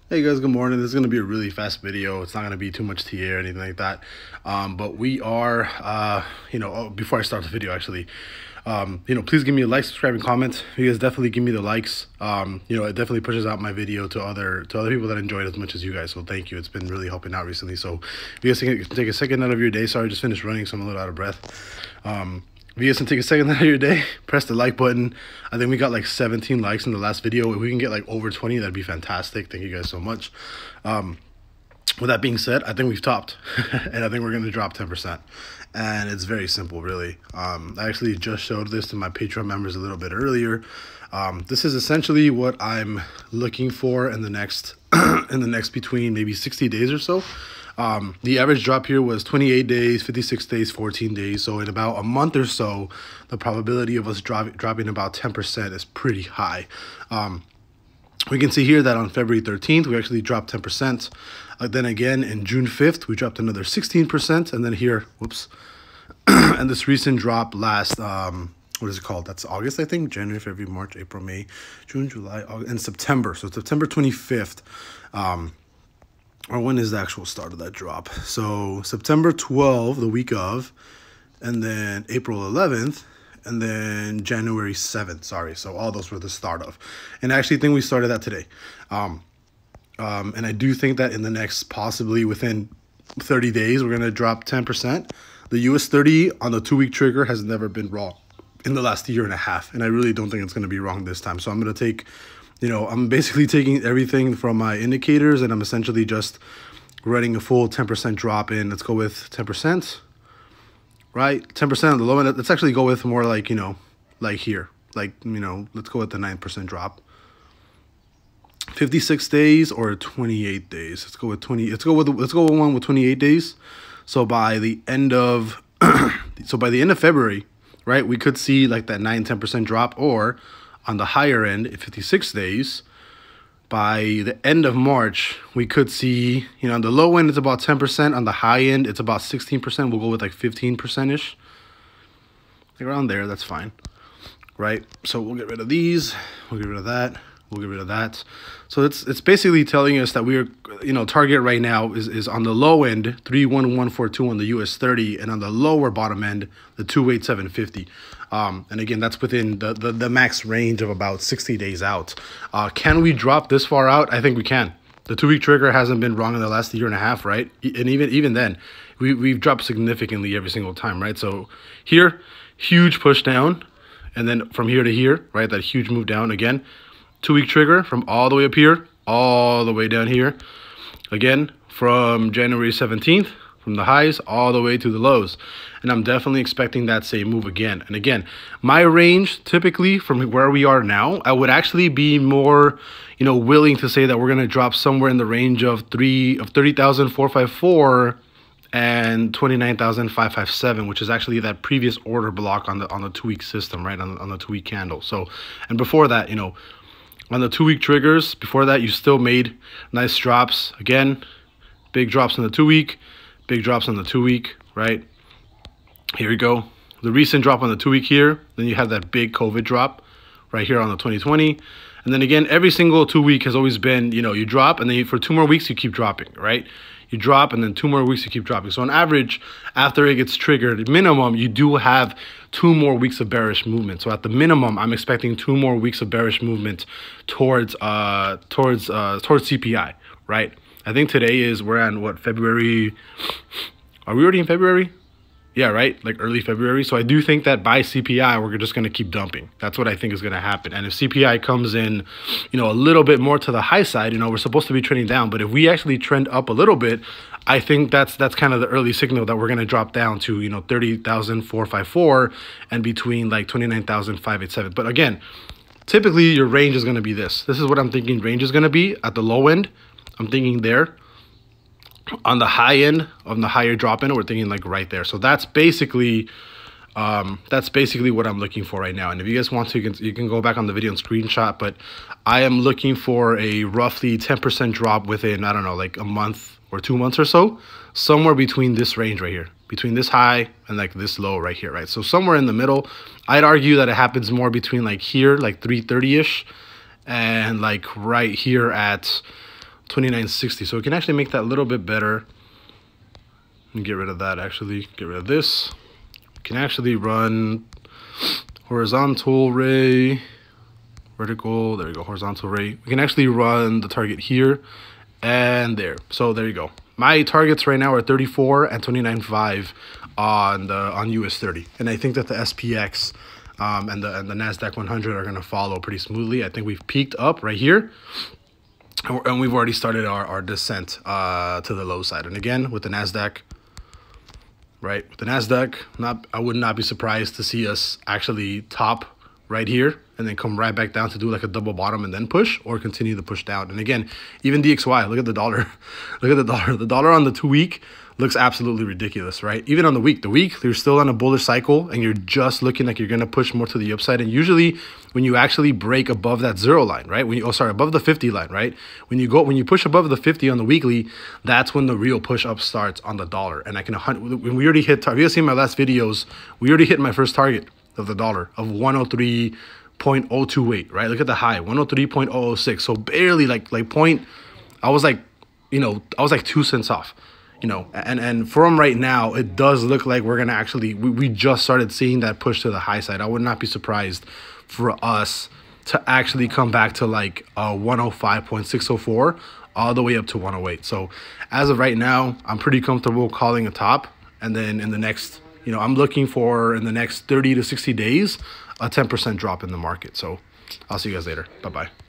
Hey guys, good morning. This is going to be a really fast video. It's not going to be too much TA or anything like that. But we are, before I start the video, actually, please give me a like, subscribe, and comment. You guys definitely give me the likes. It definitely pushes out my video to other people that enjoy it as much as you guys. So thank you. It's been really helping out recently. So if you guys can take a second out of your day, sorry, I just finished running, so I'm a little out of breath. If you guys can take a second out of your day, press the like button. I think we got like 17 likes in the last video. If we can get like over 20, that'd be fantastic. Thank you guys so much. With that being said, I think we've topped, and I think we're going to drop 10%. And it's very simple, really. I actually just showed this to my Patreon members a little bit earlier. This is essentially what I'm looking for in the next between maybe 60 days or so. The average drop here was 28 days, 56 days, 14 days. So in about a month or so, the probability of us dropping about 10% is pretty high. We can see here that on February 13th, we actually dropped 10%. Then again, in June 5th, we dropped another 16%. And then here, whoops. And this recent drop last, what is it called? That's August, I think. January, February, March, April, May, June, July, August, and September. So September 25th. Or when is the actual start of that drop? So September 12th, the week of, and then April 11th, and then January 7th. Sorry, so all those were the start of. And I actually think we started that today. And I do think that in the next, possibly within 30 days, we're going to drop 10%. The US 30 on the 2-week trigger has never been wrong in the last year and a half. And I really don't think it's going to be wrong this time. So I'm going to take... I'm basically taking everything from my indicators, and I'm essentially just running a full 10% drop in. Let's go with 10%, right? 10% on the low end. Let's actually go with more like, like here. Like, let's go with the 9% drop. 56 days or 28 days. Let's go with 20. Let's go with one with 28 days. So by the end of February, right, we could see like that 9-10% drop, or on the higher end, 56 days, by the end of March, we could see, on the low end, it's about 10%. On the high end, it's about 16%. We'll go with like 15%-ish. Like around there, that's fine, right? So we'll get rid of these. We'll get rid of that. We'll get rid of that. So it's basically telling us that we're, target right now is on the low end, 31142 on the US 30, and on the lower bottom end, the 28750. And again, that's within the max range of about 60 days out. Can we drop this far out? I think we can. The 2-week trigger hasn't been wrong in the last year and a half, right? And even then, we've dropped significantly every single time, right? So here, huge push down, and then from here to here, right? That huge move down again. 2-week trigger from all the way up here, all the way down here. Again, from January 17th, from the highs all the way to the lows. And I'm definitely expecting that same move again. And again, my range typically from where we are now, I would actually be more, willing to say that we're going to drop somewhere in the range of 30,454 and 29,557, which is actually that previous order block on the 2-week system, right? On the 2-week candle. So, and before that, on the 2-week triggers, before that, you still made nice drops. Again, big drops on the 2-week, big drops on the 2-week, right? Here we go. The recent drop on the 2-week here. Then you have that big COVID drop right here on the 2020. And then again, every single 2-week has always been, you drop, and then for 2 more weeks, you keep dropping, right? You drop, and then 2 more weeks, you keep dropping. So on average, after it gets triggered, minimum, you do have 2 more weeks of bearish movement. So at the minimum, I'm expecting 2 more weeks of bearish movement towards CPI, right? I think today we're on what, February? Are we already in February? Yeah, right? Like early February. So I do think that by CPI, we're just going to keep dumping. That's what I think is going to happen. And if CPI comes in, a little bit more to the high side, we're supposed to be trending down. But if we actually trend up a little bit, I think that's kind of the early signal that we're going to drop down to, 30,454 and between like 29,587. But again, typically your range is going to be this. This is what I'm thinking range is going to be at the low end. I'm thinking there. On the high end, on the higher drop in, we're thinking like right there. So that's basically what I'm looking for right now. And if you guys want to, you can go back on the video and screenshot. But I am looking for a roughly 10% drop within, I don't know, like a month or 2 months or so, somewhere between this range right here, between this high and like this low right here, right? So somewhere in the middle. I'd argue that it happens more between like here, like 330-ish, and like right here at 2960. So we can actually make that a little bit better and get rid of that. Actually, get rid of this. We can actually run horizontal ray, vertical. There we go, horizontal ray. We can actually run the target here and there. So there you go. My targets right now are 34 and 29.5 on US 30, and I think that the SPX and the Nasdaq 100 are going to follow pretty smoothly. I think we've peaked up right here, and we've already started our descent to the low side. And again, with the Nasdaq, right? With the Nasdaq, I would not be surprised to see us actually top right here and then come right back down to do like a double bottom and then push, or continue to push down. And again, even DXY, look at the dollar. Look at the dollar. The dollar on the 2 week looks absolutely ridiculous, right? Even on the week, you're still on a bullish cycle and you're just looking like you're going to push more to the upside. And usually when you actually break above that 0 line, right? Above the 50 line, right? When you push above the 50 on the weekly, that's when the real push up starts on the dollar. And when we already hit, if you guys seen my last videos, we already hit my first target of the dollar of 103.028, right? Look at the high, 103.006. So barely like point, I was like 2 cents off. And from right now, it does look like we're going to actually, we just started seeing that push to the high side. I would not be surprised for us to actually come back to like 105.604 all the way up to 108. So as of right now, I'm pretty comfortable calling a top. And then in the next, I'm looking for in the next 30 to 60 days, a 10% drop in the market. So I'll see you guys later. Bye-bye.